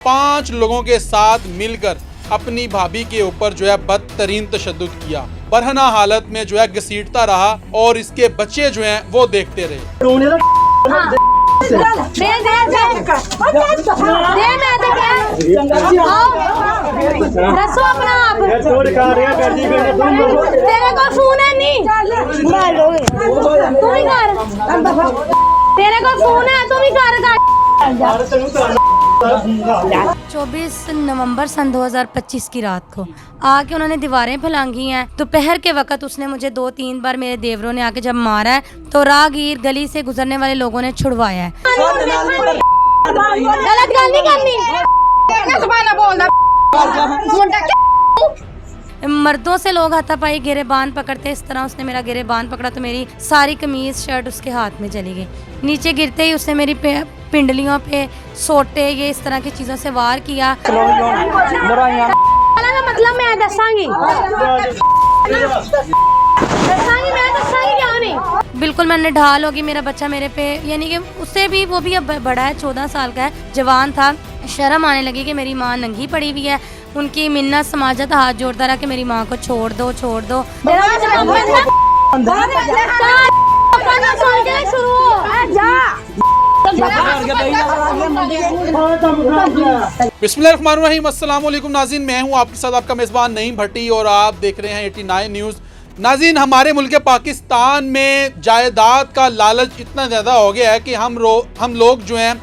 5 लोगों के साथ मिलकर अपनी भाभी के ऊपर जो है बदतरीन तशद्दुद किया। बरहना हालत में जो है घसीटता रहा और इसके बच्चे जो हैं वो देखते रहे। तेरे को फोन है तू भी कर 24 नवंबर सन 2025 की रात को आके उन्होंने दीवारें फैलांगी हैं। दोपहर के वक्त उसने मुझे 2-3 बार मेरे देवरों ने आके जब मारा है तो राहगीर गली से गुजरने वाले लोगों ने छुड़वाया है। गलत गल नहीं करनी। मर्दों से लोग हाथापाई गिरेबान पकड़ते, इस तरह उसने मेरा गिरेबान पकड़ा तो मेरी सारी कमीज शर्ट उसके हाथ में चली गई। नीचे गिरते ही उसने मेरी पिंडलियों पे सोटे ये इस तरह की चीजों से वार किया। मतलब मैं दसांगी क्या नहीं। बिल्कुल मैं निढाल होगी, मेरा बच्चा मेरे पे, यानी कि उससे भी, वो भी अब बड़ा है, 14 साल का है, जवान था। शर्म आने लगी कि मेरी माँ नंगी पड़ी हुई है। उनकी मिन्नत समाजत हाथ जोड़ता रहा कि मेरी माँ को छोड़ दो छोड़ दो। बिस्मिल्लाहिर्रहमानिर्रहीम, अस्सलाम वालेकुम नाज़रीन, मैं हूं आपके साथ आपका मेज़बान नईम भट्टी और आप देख रहे हैं 89 न्यूज़। नाज़रीन, हमारे मुल्क पाकिस्तान में जायदाद का लालच इतना ज़्यादा हो गया है कि हम लोग जो हैं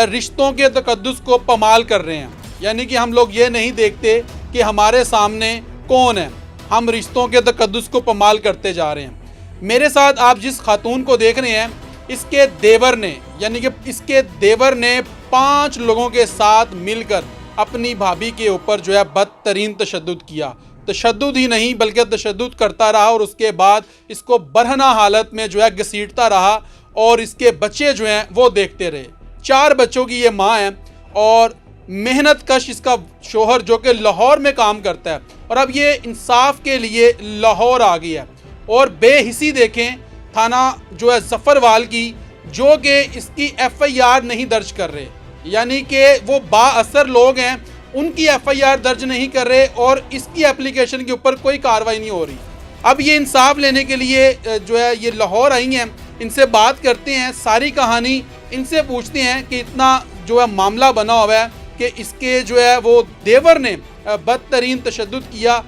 रिश्तों के तकद्दुस को पमाल कर रहे हैं। यानी कि हम लोग ये नहीं देखते कि हमारे सामने कौन है, हम रिश्तों के तकद्दुस को पमाल करते जा रहे हैं। मेरे साथ आप जिस खातून को देख रहे हैं, इसके देवर ने, यानी कि इसके देवर ने 5 लोगों के साथ मिलकर अपनी भाभी के ऊपर जो है बदतरीन तशद्दुद किया। तशद्दुद ही नहीं बल्कि तशद्दुद करता रहा और उसके बाद इसको बरहना हालत में जो है घसीटता रहा और इसके बच्चे जो हैं वो देखते रहे। 4 बच्चों की ये माँ है और मेहनत कश इसका शोहर जो कि लाहौर में काम करता है, और अब ये इंसाफ के लिए लाहौर आ गया और बेहिसी देखें थाना जो है जफरवाल की, जो कि इसकी FIR नहीं दर्ज कर रहे। यानी कि वो बाअसर लोग हैं, उनकी FIR दर्ज नहीं कर रहे और इसकी एप्लीकेशन के ऊपर कोई कार्रवाई नहीं हो रही। अब ये इंसाफ लेने के लिए जो है ये लाहौर आई हैं, इनसे बात करते हैं, सारी कहानी इनसे पूछते हैं कि इतना जो है मामला बना हुआ है कि इसके जो है वो देवर ने बदतरीन तशद्दुद किया।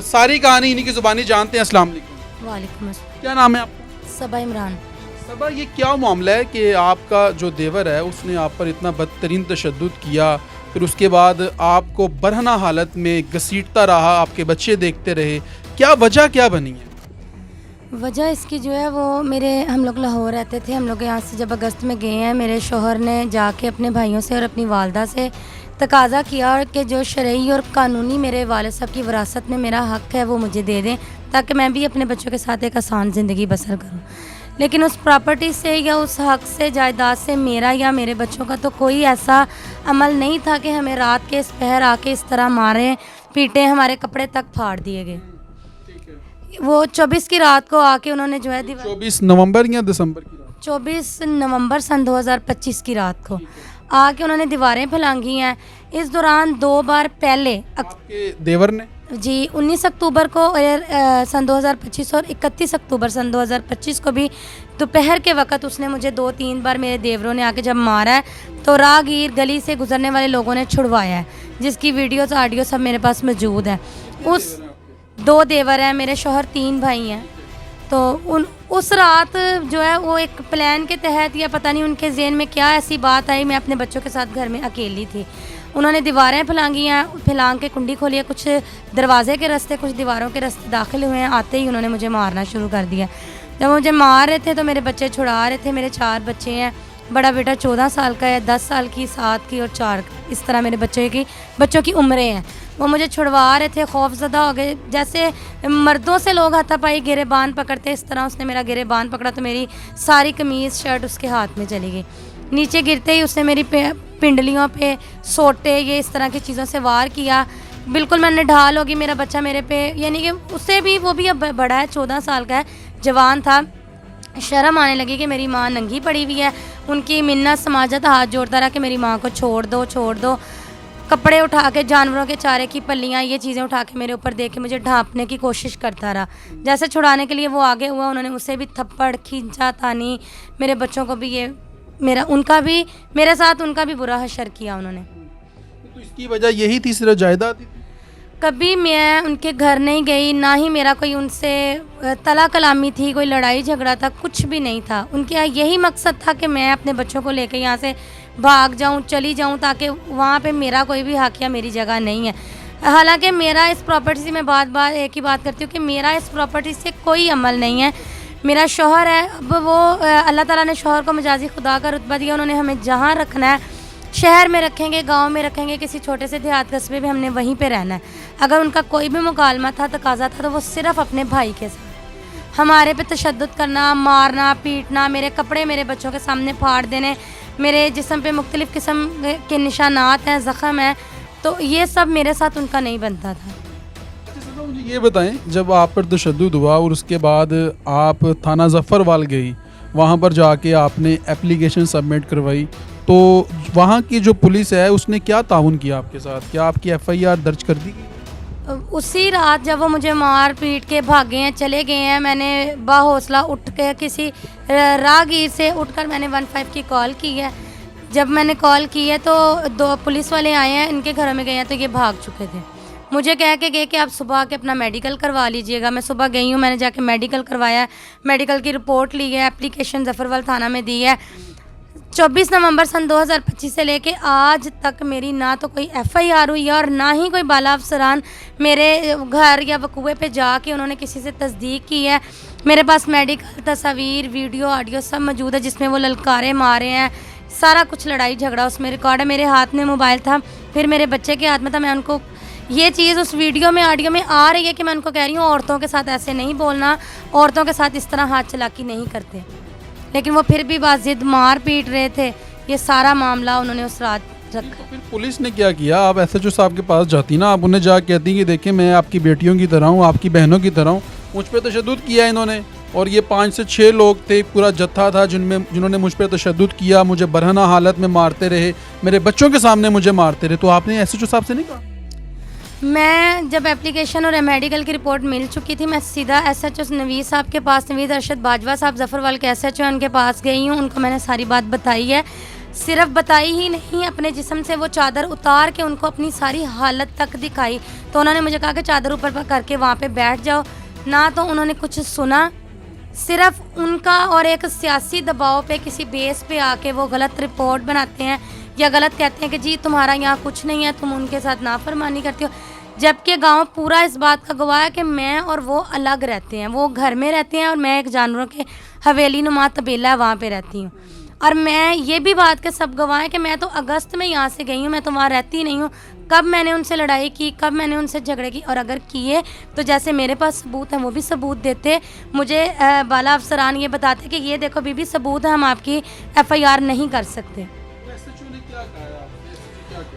सारी कहानी इन्हीं की ज़ुबानी जानते हैं। अस्सलाम वालेकुम। वालेकुम अस्सलाम। क्या नाम है आपका? सबा इमरान। सबा, ये क्या मामला है कि आपका जो देवर है उसने आप पर इतना बदतरीन तशद्दुद किया, फिर उसके बाद आपको बरहना हालत में घसीटता रहा, आपके बच्चे देखते रहे, क्या वजह क्या बनी है? वजह इसकी जो है वो हम लोग लाहौर रहते थे। हम लोग यहाँ से जब अगस्त में गए हैं, मेरे शोहर ने जाके अपने भाइयों से और अपनी वालदा से तकाजा किया कि जो शरई और कानूनी मेरे वालिद साहब की विरासत में मेरा हक़ है वो मुझे दे दें, ताकि मैं भी अपने बच्चों के साथ एक आसान ज़िंदगी बसर करूं। लेकिन उस प्रॉपर्टी से या उस हक़ से, जायदाद से मेरा या मेरे बच्चों का तो कोई ऐसा अमल नहीं था कि हमें रात के इस पहर आके इस तरह मारे पीटे, हमारे कपड़े तक फाड़ दिए गए। वो 24 की रात को आके उन्होंने जो है 24 नवंबर या दिसंबर की रात? 24 नवंबर सन 2025 की रात को आके उन्होंने दीवारें फैलांगी हैं। इस दौरान 2 बार पहले आपके देवर ने जी 19 अक्टूबर को सन 2025 और 31 अक्टूबर सन 2025 को भी दोपहर के वक्त उसने मुझे 2-3 बार मेरे देवरों ने आके जब मारा है तो राहगीर गली से गुजरने वाले लोगों ने छुड़वाया है, जिसकी वीडियोस ऑडियो सब मेरे पास मौजूद है। उस 2 देवर हैं, मेरे शोहर 3 भाई हैं। तो उस रात जो है वो एक प्लान के तहत या पता नहीं उनके ज़हन में क्या ऐसी बात आई, मैं अपने बच्चों के साथ घर में अकेली थी। उन्होंने दीवारें फैलांगी हैं, फैलांग के कुंडी खोली है, कुछ दरवाजे के रास्ते कुछ दीवारों के रास्ते दाखिल हुए हैं। आते ही उन्होंने मुझे मारना शुरू कर दिया। जब मुझे मार रहे थे तो मेरे बच्चे छुड़ा रहे थे। मेरे 4 बच्चे हैं, बड़ा बेटा 14 साल का है, 10 साल की, 7 की और 4, इस तरह मेरे बच्चों की उम्रें हैं। वो मुझे छुड़वा रहे थे, खौफजदा हो गए। जैसे मर्दों से लोग हाथापाई गिरेबान पकड़ते, इस तरह उसने मेरा गिरेबान पकड़ा तो मेरी सारी कमीज़ शर्ट उसके हाथ में चली गई। नीचे गिरते ही उसने मेरी पिंडलियों पे सोटे ये इस तरह की चीज़ों से वार किया। बिल्कुल मैं निढाल होगी, मेरा बच्चा मेरे पे, यानी कि उससे भी, वो भी अब बड़ा है, 14 साल का है, जवान था। शर्म आने लगी कि मेरी माँ नंगी पड़ी हुई है। उनकी मिन्नत समाजत हाथ जोड़ता रहा कि मेरी माँ को छोड़ दो छोड़ दो। कपड़े उठा के, जानवरों के चारे की पल्लियाँ, ये चीज़ें उठा के मेरे ऊपर दे के मुझे ढांपने की कोशिश करता रहा। जैसे छुड़ाने के लिए वो आगे हुआ, उन्होंने मुझसे भी थप्पड़, खींचा तानी, मेरे बच्चों को भी, ये उनका भी मेरे साथ उनका भी बुरा हशर किया उन्होंने। तो इसकी वजह यही थी, सिर्फ जायदाद थी? कभी मैं उनके घर नहीं गई, ना ही मेरा कोई उनसे तला कलामी थी, कोई लड़ाई झगड़ा था, कुछ भी नहीं था। उनके यहाँ यही मकसद था कि मैं अपने बच्चों को लेकर यहाँ से भाग जाऊँ, चली जाऊँ, ताकि वहाँ पे मेरा कोई भी हक या मेरी जगह नहीं है। हालांकि मेरा इस प्रॉपर्टी से, मैं बात एक ही बात करती हूँ कि मेरा इस प्रॉपर्टी से कोई अमल नहीं है। मेरा शौहर है, अब वो अल्लाह ताला ने शौहर को मजाजी खुदा का रुतबा दिया, उन्होंने हमें जहाँ रखना है, शहर में रखेंगे, गांव में रखेंगे, किसी छोटे से देहात कस्बे में, हमने वहीं पे रहना है। अगर उनका कोई भी मुकालमा था, तकाजा था, तो वो सिर्फ अपने भाई के साथ। हमारे पे तशद्दुद करना, मारना, पीटना, मेरे कपड़े मेरे बच्चों के सामने फाड़ देने, मेरे जिस्म पे मुख्तलिफ़ किस्म के निशानात हैं, ज़ख़म है, तो ये सब मेरे साथ उनका नहीं बनता था। मुझे ये बताएं, जब आप पर तशद्दुद हुआ और उसके बाद आप थाना ज़फ़रवाल गई, वहाँ पर जाके आपने एप्लीकेशन सबमिट करवाई, तो वहाँ की जो पुलिस है उसने क्या ताउन किया आपके साथ? क्या आपकी FIR दर्ज कर दी गई? उसी रात जब वो मुझे मार पीट के भागे हैं, चले गए हैं, मैंने बाहौसला उठ के किसी राहगीर से उठकर मैंने 15 की कॉल की है। जब मैंने कॉल की है तो 2 पुलिस वाले आए हैं, इनके घरों में गए हैं, तो ये भाग चुके थे। मुझे कह के गए कि आप सुबह आके अपना मेडिकल करवा लीजिएगा। मैं सुबह गई हूँ, मैंने जाके मेडिकल करवाया, मेडिकल की रिपोर्ट ली है, एप्लीकेशन ज़फ़रवाल थाना में दी है। 24 नवंबर सन 2025 से लेके आज तक मेरी ना तो कोई FIR हुई है और ना ही कोई बाला अफसरान मेरे घर या वकूए पे जाके उन्होंने किसी से तस्दीक की है। मेरे पास मेडिकल तस्वीर, वीडियो, ऑडियो सब मौजूद है, जिसमें वो ललकारे मारे हैं, सारा कुछ लड़ाई झगड़ा उसमें रिकॉर्ड है। मेरे हाथ में मोबाइल था, फिर मेरे बच्चे के हाथ में था। मैं उनको ये चीज़ उस वीडियो में, ऑडियो में आ रही है कि मैं उनको कह रही हूँ औरतों के साथ ऐसे नहीं बोलना, औरतों के साथ इस तरह हाथ चलाकी नहीं करते, लेकिन वो फिर भी बाजिद मार पीट रहे थे। ये सारा मामला उन्होंने उस रात रखा। फिर पुलिस ने क्या किया? आप SHO साहब के पास जाती ना, आप उन्हें जाकर कहती कि देखिए मैं आपकी बेटियों की तरह हूँ, आपकी बहनों की तरह हूँ, मुझ पर तशद्दुद किया इन्होंने, और ये 5 से 6 लोग थे, पूरा जत्था था जिन्होंने मुझ पर तशद्दुद किया, मुझे बरहना हालत में मारते रहे, मेरे बच्चों के सामने मुझे मारते रहे। तो आपने SHO साहब से नहीं कहा? मैं जब एप्लीकेशन और मेडिकल की रिपोर्ट मिल चुकी थी, मैं सीधा SHO नवीद साहब के पास, नवीद अरशद बाजवा साहब ज़फ़रवाल के SHO, उनके पास गई हूँ। उनको मैंने सारी बात बताई है, सिर्फ बताई ही नहीं, अपने जिस्म से वो चादर उतार के उनको अपनी सारी हालत तक दिखाई। तो उन्होंने मुझे कहा कि चादर ऊपर करके वहाँ पे बैठ जाओ। ना तो उन्होंने कुछ सुना, सिर्फ उनका और एक सियासी दबाव पे, किसी बेस पे आके वो गलत रिपोर्ट बनाते हैं या गलत कहते हैं कि जी तुम्हारा यहाँ कुछ नहीं है, तुम उनके साथ नाफरमानी करती हो। जबकि गांव पूरा इस बात का गवाह है कि मैं और वो अलग रहते हैं। वो घर में रहते हैं और मैं एक जानवरों के हवेली नुमा तबेला है, वहाँ पे रहती हूँ। और मैं ये भी बात के सब गवाह है कि मैं तो अगस्त में यहाँ से गई हूँ, मैं तो वहाँ रहती नहीं हूँ। कब मैंने उनसे लड़ाई की, कब मैंने उनसे झगड़े की, और अगर किए तो जैसे मेरे पास सबूत हैं वो भी सबूत देते। मुझे बाला अफसरान ये बताते कि ये देखो बीबी सबूत है, हम आपकी FIR नहीं कर सकते।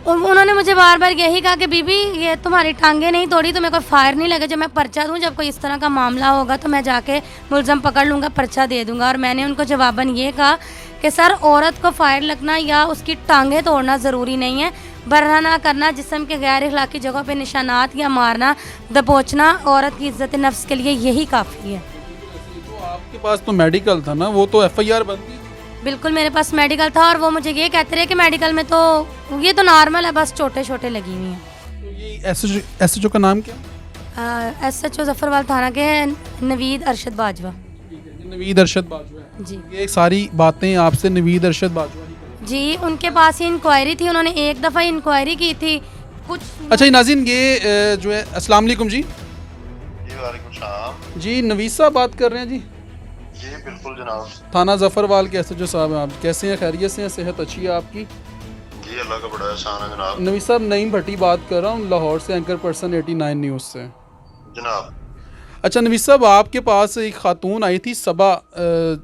उन्होंने मुझे बार बार यही कहा कि बीबी ये तुम्हारी टांगे नहीं तोड़ी, तुम्हें कोई फायर नहीं लगे, जब मैं पर्चा दूं, जब कोई इस तरह का मामला होगा तो मैं जाके मुलजम पकड़ लूँगा, पर्चा दे दूंगा। और मैंने उनको जवाबन ये कहा कि सर औरत को फायर लगना या उसकी टांगे तोड़ना ज़रूरी नहीं है, बरहना करना, जिस्म के गैर इखलाकी जगहों पे निशानात या मारना, दबोचना औरत की इज्जत नफ्स के लिए यही काफ़ी है। तो आपके पास तो मेडिकल था ना, वो तो FIR बनती थी। बिल्कुल मेरे पास मेडिकल था, और वो मुझे ये कहते रहे कि मेडिकल में तो ये तो नॉर्मल है, बस चोटें छोटे लगी हुई हैं। तो ये SHO का नाम क्या? SHO ज़फ़रवाल थाना के नवीद अरशद बाजवा। नवीद अरशद बाजवा है जी। ये सारी बातें आपसे नवीद अरशद बाजवा जी, उनके पास ही इंक्वायरी थी, उन्होंने एक दफ़ा इंक्वायरी की थी कुछ। अच्छा ये नाज़रीन, ये जो है अस्सलाम वालेकुम जी। जी वालेकुम सलाम। जी नवीद साहब बात कर रहे हैं जी? जी बिल्कुल जनाब। थाना ज़फ़रवाल के SHO साहब हैं आप, कैसे हैं? खैरियत से हैं? सेहत अच्छी है आपकी? जी अल्लाह का बड़ा एहसान है जनाब। नवीद साहब नईम भट्टी बात कर रहा हूँ, लाहौर से, एंकर पर्सन 89 न्यूज़ से। जनाब अच्छा नवीद साहब, आपके पास एक खातून आई थी सबा,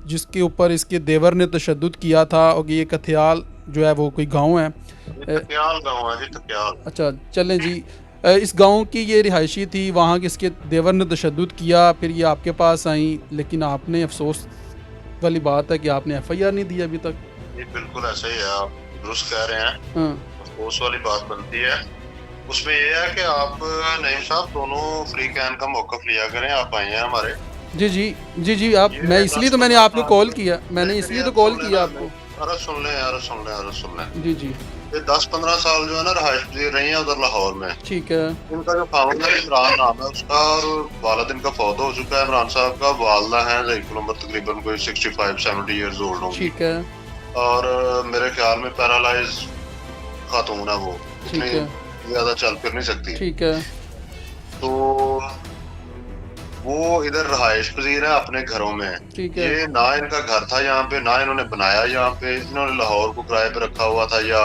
जिसके ऊपर इसके देवर ने तशद्दुद किया था, और ये कथियाल जो है वो कोई गांव है, तक्याल गाँव है जी, तक्याल। अच्छा चलें जी, इस गांव की ये रिहायशी थी, वहाँ के इसके देवर ने तशद्दुद किया, फिर ये आपके पास आई, लेकिन आपने, अफसोस वाली बात है कि आपने FIR नहीं दी अभी तक। जी बिल्कुल ऐसा ही है, आप दुरुस्त कह रहे हैं। हाँ ठोस वाली बात बनती है। उसमें ये है कि आप नईम साहब दोनों फ्री कैन का मौक़िफ़ लिया करें। आप आए हैं हमारे। जी आप, मैं इसलिए तो मैंने आपको कॉल किया, मैंने इसलिए तो कॉल किया आपको। अरे सुन लें। जी ये 10-15 साल जो है ना रहायश पजीर रही है उधर लाहौर में। ठीक है। इनका जो खावंद है इमरान नाम है उसका, और वालिद इनका फौत हो चुका है इमरान साहब का। वालदा है ज़ईफ़ुल उम्र, तकरीबन कोई 65-70 ईयर्स ओल्ड होंगी। ठीक है। और मेरे ख्याल में पैरालाइज खातून है वो, इतनी ज्यादा चल फिर नहीं सकती। ठीक है। तो वो इधर रहायश पजीर है अपने घरों में। ठीक है। ये ना इनका घर था यहाँ पे, ना इन्होंने बनाया यहाँ पे, इन्होंने लाहौर को किराए पे रखा हुआ था। या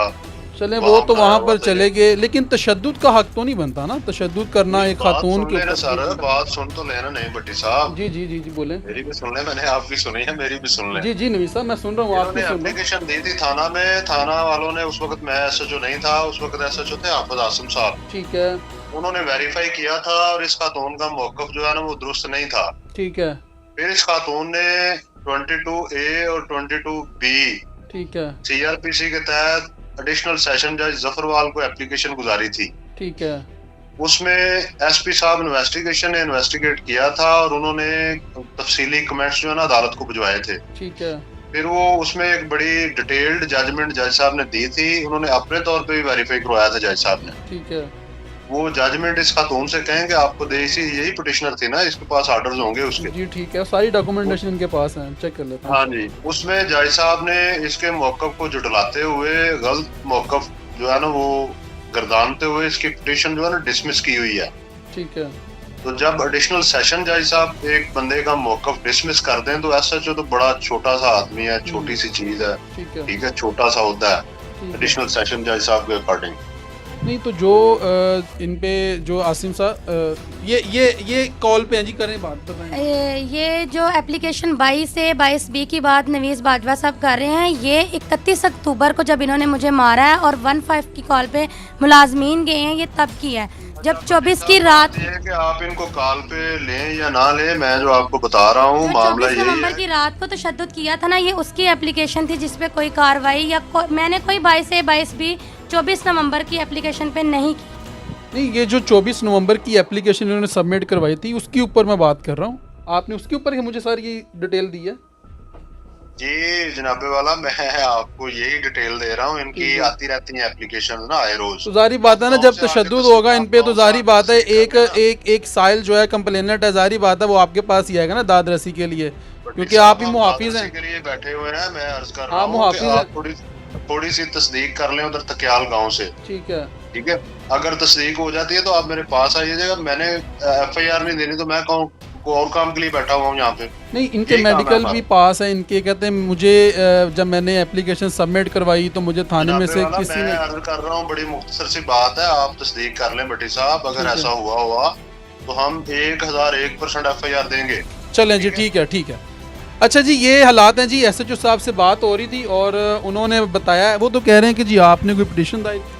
चले वो तो वहाँ पर चले गए, लेकिन तशद्दुद का हक तो नहीं बनता ना, तशद्दुद करना एक खातून के ऊपर। सर बात सुन तो लेना नहीं भट्टी साहब। जी बोले। मेरी भी सुन ले, मैंने आपकी सुनी है, मेरी भी सुन ले। जी नवीस साहब मैं सुन रहा हूँ, आपकी सुन रहा हूँ। एप्लीकेशन दी थी थाना में, थाना वालों ने, उस वक्त मैं SHO नहीं था, उस वक्त SHO थे हाफिज आसिम साहब। ठीक है। उन्होंने वेरीफाई किया था और इस खातून का मौक़िफ़ जो है ना वो दुरुस्त नहीं था। ठीक है। फिर इस खातून ने 22A और 22B ठीक है CRPC के तहत एडिशनल सेशन जज जफरवाल को एप्लीकेशन गुजारी थी। ठीक है। उसमें SP साहब इन्वेस्टिगेशन ने इन्वेस्टिगेट किया था और उन्होंने तफसीली कमेंट्स जो है ना अदालत को भिजवाए थे। ठीक है। फिर वो उसमें एक बड़ी डिटेल्ड जजमेंट जज साहब ने दी थी, उन्होंने अपने तौर पे भी वेरीफाई करवाया था जज साहब ने। ठीक है। वो जजमेंट इस खातून से कहेंगे आपको दे, इसी यही पिटिशनर थी ना, इसके पास ऑर्डर्स होंगे उसके। जी ठीक है, सारी डॉक्यूमेंटेशन इनके पास है, चेक कर लेता हूं। हाँ जी, उसमें जज साहब ने इसके मौक़िफ़ को जुटलाते हुए गलत मौक़िफ़ जो है ना वो गर्दानते हुए इसकी पिटिशन जो है ना डिसमिस की हुई है। ठीक है। तो जब एडिशनल सेशन जज साहब एक बंदे का मौक़िफ़ डिसमिस कर दें तो SHO तो बड़ा छोटा सा आदमी है, छोटी सी चीज है। ठीक है, छोटा सा होता है एडिशनल सेशन जज साहब के अकॉर्डिंग। नहीं तो जो इन पे जो आसिम साहब ये कॉल पे हैं जी, करें बात बताएं। ये जो एप्लीकेशन 22 से 22B की बात नवीस बाजवा साहब कर रहे हैं, ये 31 अक्टूबर को जब इन्होंने मुझे मारा है और 15 की कॉल पे मुलाजमीन गए हैं, ये तब की है जब 24 की रात। ये कि आप इनको कॉल पे लें या ना लें, मैं जो आपको बता रहा हूँ मामला यही है। 24 नवंबर की रात को तशद्दुद किया था ना, ये उसकी एप्लीकेशन थी जिसपे कोई कार्रवाई या मैंने कोई 22 से 22B 24 नवंबर की एप्लीकेशन पे नहीं की। नहीं, ये जो 24 नवंबर की एप्लीकेशन इन्होंने सबमिट करवाई थी उसके ऊपर मैं बात कर रहा हूँ। आपने उसके ऊपर ही मुझे सारी डिटेल दी है। जी जनाबे वाला, मैं आपको यही डिटेल दे रहा हूँ। इनकी आती रहती है एप्लीकेशन ना आए रोज। तो जारी बात है ना, जब तशद्दुद होगा इन पे तो जारी बात है एक साइल जो है कंप्लेनेंट है, जारी बात है वो आपके पास ही आएगा ना दाद रसी के लिए, क्योंकि आप ही मुहाफिज हैं। के लिए बैठे हुए हैं, मैं अर्ज कर रहा हूँ कि आप थोड़ी सी तस्दीक कर लें उधर तकियाल गांव से। ठीक है। अगर तस्दीक हो जाती है तो आप मेरे पास आइएगा। मैंने FIR नहीं देनी तो मैं कहूँ और काम के लिए बैठा हुआ हूँ यहाँ पे। नहीं, इनके मेडिकल भी पास है इनके। कहते हैं मुझे जब मैंने एप्लीकेशन सबमिट करवाई तो मुझे थाने में से किसी ने। अर्ज कर रहा हूँ, बड़ी मुख्तसर सी बात है, आप तस्दीक कर लें भट्टी साहब। अगर ऐसा हुआ तो हम 1001% FIR देंगे। चलें जी, ठीक है। अच्छा जी, ये हालात हैं जी। SHO साहब से बात हो रही थी और उन्होंने बताया, वो तो कह रहे हैं कि जी आपने कोई पिटीशन दायर।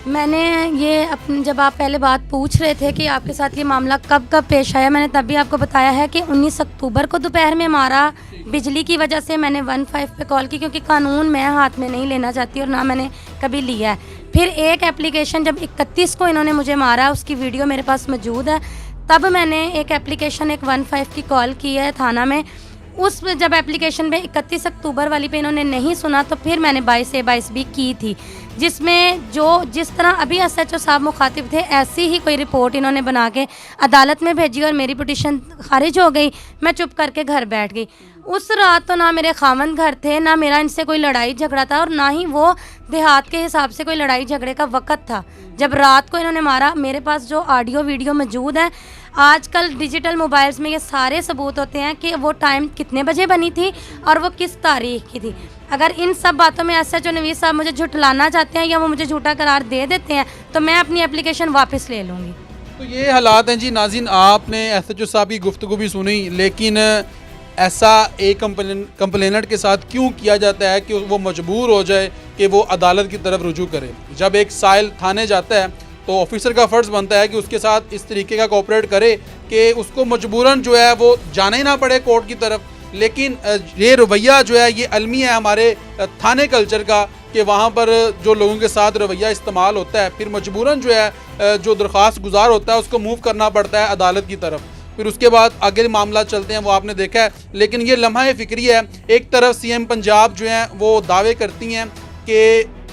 मैंने ये अपने जब आप पहले बात पूछ रहे थे कि आपके साथ ये मामला कब पेश आया, मैंने तब भी आपको बताया है कि 19 अक्टूबर को दोपहर में मारा। बिजली की वजह से मैंने 15 पे कॉल की, क्योंकि कानून मैं हाथ में नहीं लेना चाहती और ना मैंने कभी लिया है। फिर एक एप्लीकेशन जब 31 को इन्होंने मुझे मारा, उसकी वीडियो मेरे पास मौजूद है, तब मैंने एक एप्लीकेशन 15 की कॉल की है थाना में। उस जब एप्लीकेशन पे 31 अक्टूबर वाली पे इन्होंने नहीं सुना तो फिर मैंने 22 से 22B की थी, जिसमें जिस तरह अभी SHO साहब मुखातिब थे ऐसी ही कोई रिपोर्ट इन्होंने बना के अदालत में भेजी और मेरी पिटीशन खारिज हो गई। मैं चुप करके घर बैठ गई। उस रात तो ना मेरे खामन घर थे, ना मेरा इनसे कोई लड़ाई झगड़ा था और ना ही वो देहात के हिसाब से कोई लड़ाई झगड़े का वक़्त था। जब रात को इन्होंने मारा, मेरे पास जो ऑडियो वीडियो मौजूद है, आजकल डिजिटल मोबाइल्स में ये सारे सबूत होते हैं कि वो टाइम कितने बजे बनी थी और वो किस तारीख की थी। अगर इन सब बातों में SHO नवीस साहब मुझे झुठलाना चाहते हैं या वो मुझे झूठा करार दे देते हैं तो मैं अपनी एप्लीकेशन वापस ले लूँगी। तो ये हालात हैं जी। नाज़रीन, आपने SHO साहब की गुफ्तगू भी सुनी, लेकिन ऐसा एक कंप्लेनेंट के साथ क्यों किया जाता है कि वो मजबूर हो जाए कि वो अदालत की तरफ रुजू करे। जब एक साइल थाने जाता है तो ऑफिसर का फ़र्ज़ बनता है कि उसके साथ इस तरीके का कोऑपरेट करे कि उसको मजबूरन जो है वो जाना ही ना पड़े कोर्ट की तरफ। लेकिन ये रवैया जो है ये अलमी है हमारे थाने कल्चर का कि वहाँ पर जो लोगों के साथ रवैया इस्तेमाल होता है, फिर मजबूरन जो है जो दरख्वास्त गुजार होता है उसको मूव करना पड़ता है अदालत की तरफ। फिर उसके बाद आगे मामला चलते हैं वो आपने देखा है। लेकिन ये लम्हा फ़िक्री है। एक तरफ सीएम पंजाब जो हैं वो दावे करती हैं कि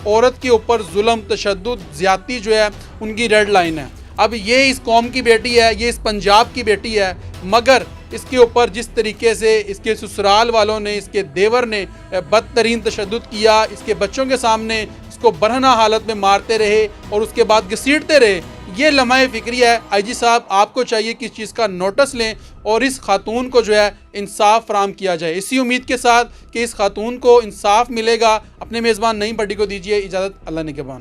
औरत के ऊपर जुल्म, तशद्दुद, ज़्यादती जो है उनकी रेड लाइन है। अब ये इस कौम की बेटी है, ये इस पंजाब की बेटी है, मगर इसके ऊपर जिस तरीके से इसके ससुराल वालों ने, इसके देवर ने बदतरीन तशद्दुद किया, इसके बच्चों के सामने इसको बरहना हालत में मारते रहे और उसके बाद घसीटते रहे, ये लम्हा फ़िक्री है। आईजी साहब, आपको चाहिए कि इस चीज़ का नोटिस लें और इस खातून को जो है इंसाफ फराम किया जाए। इसी उम्मीद के साथ कि इस खातून को इंसाफ मिलेगा, अपने मेज़बान नईम भट्टी को दीजिए इजाज़त। अल्लाह निगहबान।